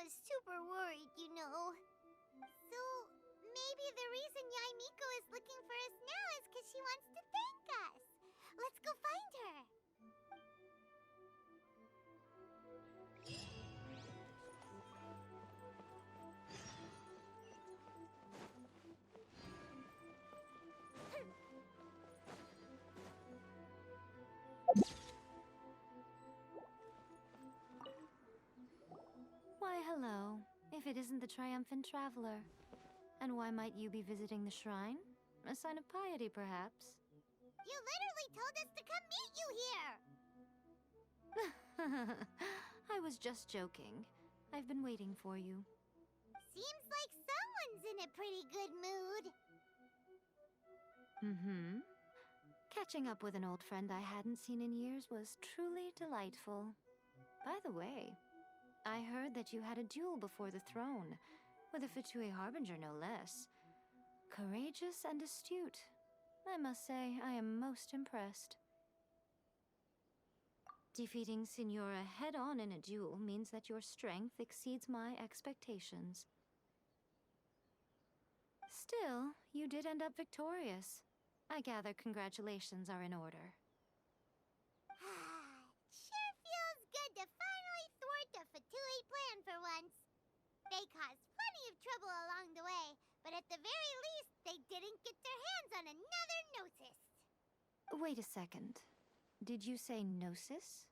was super worried, you know. So, maybe the reason Yai Miko is looking for us now is because she wants to thank us. Let's go find her. Why, hello, if it isn't the triumphant traveler. And why might you be visiting the shrine? A sign of piety, perhaps? You literally told us to come meet you here! I was just joking. I've been waiting for you. Seems like someone's in a pretty good mood. Mm-hmm. Catching up with an old friend I hadn't seen in years was truly delightful. By the way, I heard that you had a duel before the throne, with a Fatui Harbinger no less. Courageous and astute. I must say, I am most impressed. Defeating Signora head-on in a duel means that your strength exceeds my expectations. Still, you did end up victorious. I gather congratulations are in order. Sure feels good to finally thwart the Fatui plan for once. They caused plenty of trouble along the way, but at the very least, they didn't get their hands on another Gnosis. Wait a second. Did you say Gnosis?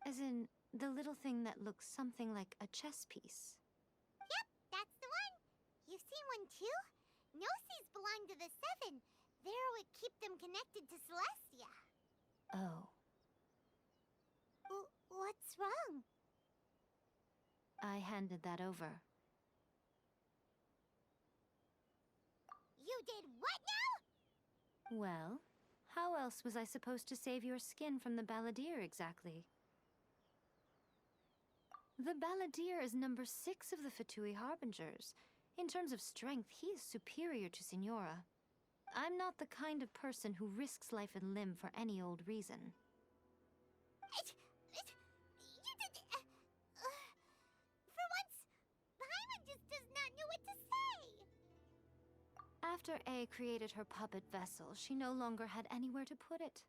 As in, the little thing that looks something like a chess piece? Yep, that's the one. You've seen one too? Gnosis belong to the Seven. They're what keep them connected to Celestia. Oh. What's wrong? I handed that over. You did what now? Well, how else was I supposed to save your skin from the Balladeer exactly? The Balladeer is number 6 of the Fatui Harbingers. In terms of strength, he is superior to Signora. I'm not the kind of person who risks life and limb for any old reason. You did... for once, Paimon just does not know what to say. After A created her puppet vessel, she no longer had anywhere to put it.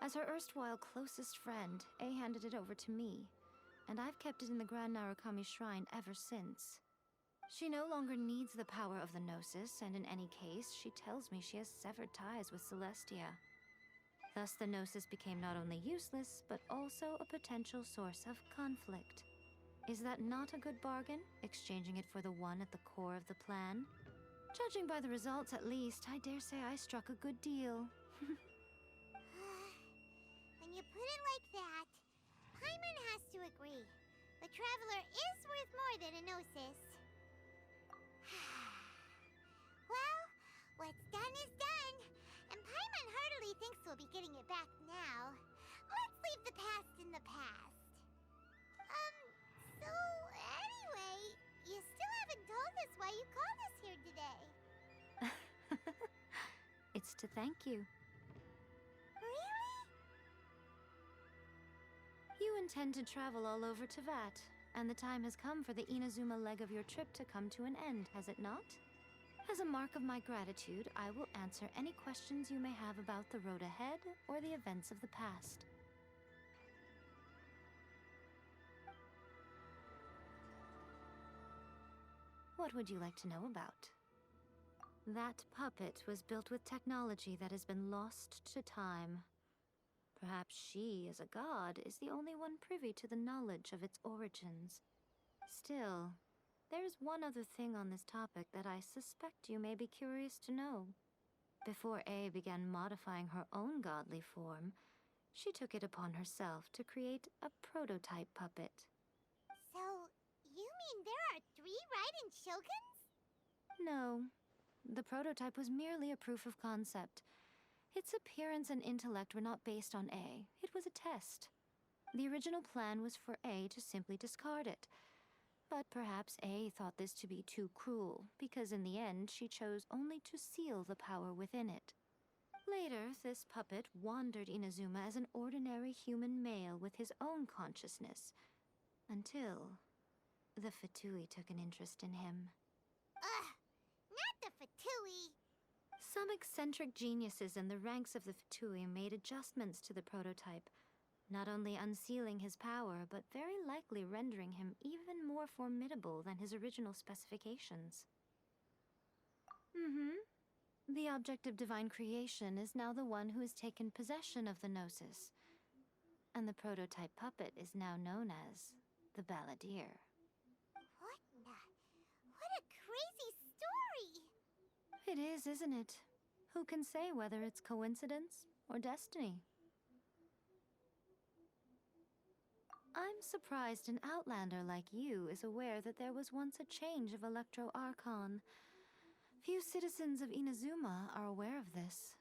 As her erstwhile closest friend, A handed it over to me, and I've kept it in the Grand Narukami Shrine ever since. She no longer needs the power of the Gnosis, and in any case, she tells me she has severed ties with Celestia. Thus, the Gnosis became not only useless, but also a potential source of conflict. Is that not a good bargain, exchanging it for the one at the core of the plan? Judging by the results, at least, I dare say I struck a good deal. When you put it like that, Paimon has to agree. The Traveler is worth more than a Gnosis. Well, what's done is done, and Paimon heartily thinks we'll be getting it back now. Let's leave the past in the past. So anyway, you still haven't told us why you called us here today. It's to thank you. Really? You intend to travel all over Teyvat, and the time has come for the Inazuma leg of your trip to come to an end, has it not? As a mark of my gratitude, I will answer any questions you may have about the road ahead or the events of the past. What would you like to know about? That puppet was built with technology that has been lost to time. Perhaps she, as a god, is the only one privy to the knowledge of its origins. Still, there's one other thing on this topic that I suspect you may be curious to know. Before A began modifying her own godly form, she took it upon herself to create a prototype puppet. So, you mean there are 3 Raiden Shoguns? No. The prototype was merely a proof of concept. Its appearance and intellect were not based on A. It was a test. The original plan was for A to simply discard it. But perhaps A thought this to be too cruel, because in the end she chose only to seal the power within it. Later, this puppet wandered Inazuma as an ordinary human male with his own consciousness. Until the Fatui took an interest in him. Ugh, not the Fatui. Some eccentric geniuses in the ranks of the Fatui made adjustments to the prototype, not only unsealing his power, but very likely rendering him even more formidable than his original specifications. The object of divine creation is now the one who has taken possession of the Gnosis, and the prototype puppet is now known as the Balladeer. What a crazy story! It is, isn't it? Who can say whether it's coincidence or destiny? I'm surprised an outlander like you is aware that there was once a change of Electro Archon. Few citizens of Inazuma are aware of this.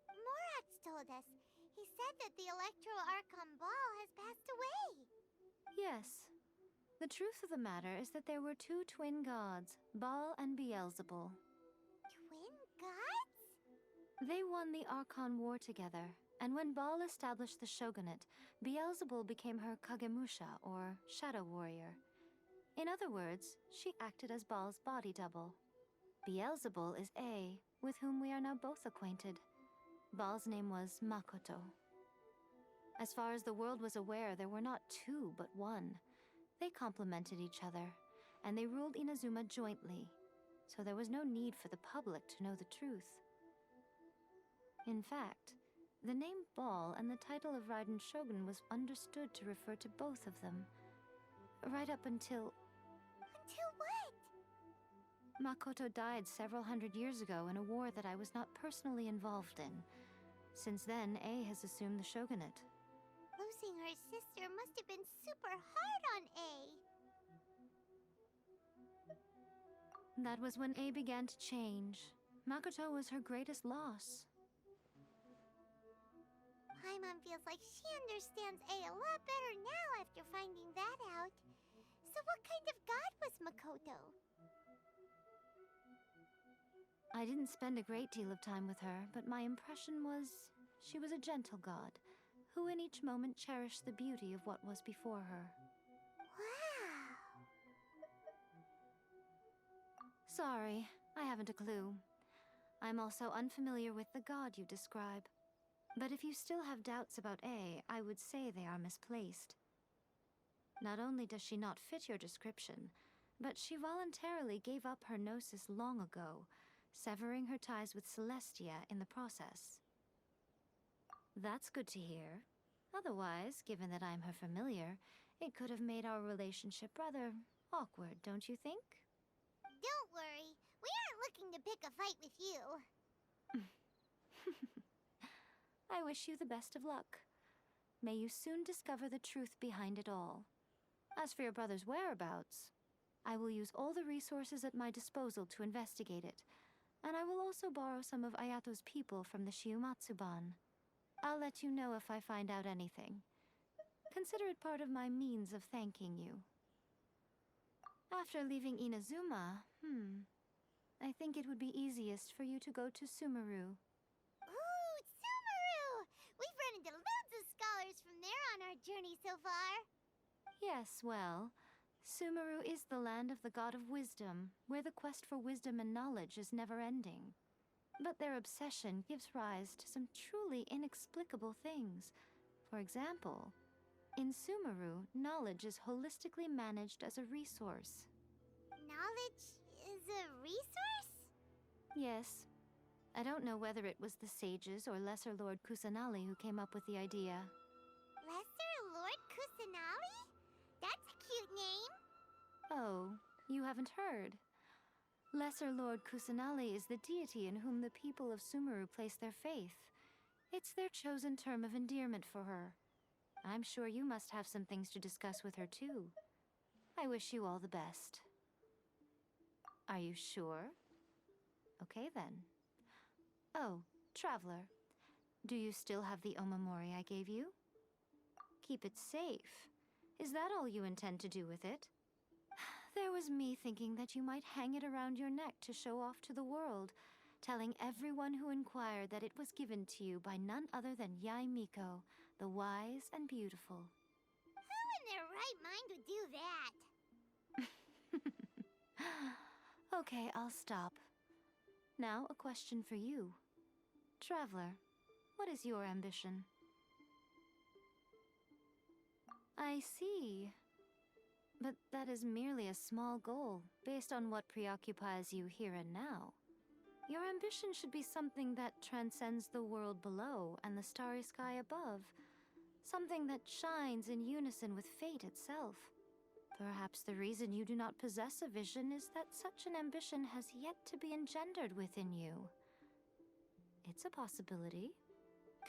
Morat's told us. He said that the Electro Archon Ball has passed away. Yes. The truth of the matter is that there were two twin gods, Baal and Beelzebul. Twin gods? They won the Archon War together, and when Baal established the shogunate, Beelzebul became her Kagemusha, or shadow warrior. In other words, she acted as Baal's body double. Beelzebul is A, with whom we are now both acquainted. Baal's name was Makoto. As far as the world was aware, there were not two, but one. They complemented each other, and they ruled Inazuma jointly, so there was no need for the public to know the truth. In fact, the name Baal and the title of Raiden Shogun was understood to refer to both of them. Right up until... Until what? Makoto died several hundred years ago in a war that I was not personally involved in. Since then, A has assumed the shogunate. Losing her sister must have been super hard on A. That was when A began to change. Makoto was her greatest loss. Paimon feels like she understands A a lot better now after finding that out. So what kind of god was Makoto? I didn't spend a great deal of time with her, but my impression was she was a gentle god, who in each moment cherished the beauty of what was before her. Wow! Sorry, I haven't a clue. I'm also unfamiliar with the god you describe. But if you still have doubts about A, I would say they are misplaced. Not only does she not fit your description, but she voluntarily gave up her gnosis long ago, severing her ties with Celestia in the process. That's good to hear. Otherwise, given that I'm her familiar, it could have made our relationship rather awkward, don't you think? Don't worry, we aren't looking to pick a fight with you. I wish you the best of luck. May you soon discover the truth behind it all. As for your brother's whereabouts, I will use all the resources at my disposal to investigate it, and I will also borrow some of Ayato's people from the Shiumatsuban. I'll let you know if I find out anything. Consider it part of my means of thanking you. After leaving Inazuma, I think it would be easiest for you to go to Sumeru. Ooh, Sumeru! We've run into loads of scholars from there on our journey so far. Yes, well, Sumeru is the land of the god of wisdom, where the quest for wisdom and knowledge is never-ending. But their obsession gives rise to some truly inexplicable things. For example, in Sumeru, knowledge is holistically managed as a resource. Knowledge is a resource? Yes. I don't know whether it was the sages or Lesser Lord Kusanali who came up with the idea. Lesser Lord Kusanali? That's a cute name. Oh, you haven't heard. Lesser Lord Kusanali is the deity in whom the people of Sumeru place their faith. It's their chosen term of endearment for her. I'm sure you must have some things to discuss with her too. I wish you all the best. Are you sure? Okay then. Oh, Traveler, do you still have the omamori I gave you? Keep it safe. Is that all you intend to do with it? There was me thinking that you might hang it around your neck to show off to the world, telling everyone who inquired that it was given to you by none other than Yae Miko, the wise and beautiful. Who in their right mind would do that? Okay, I'll stop. Now, a question for you. Traveler, what is your ambition? I see. But that is merely a small goal, based on what preoccupies you here and now. Your ambition should be something that transcends the world below and the starry sky above. Something that shines in unison with fate itself. Perhaps the reason you do not possess a vision is that such an ambition has yet to be engendered within you. It's a possibility.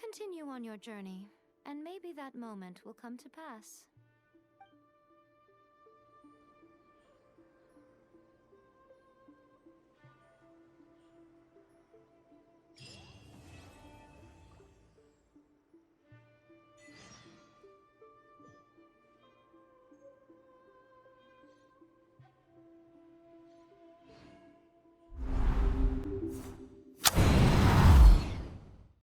Continue on your journey, and maybe that moment will come to pass.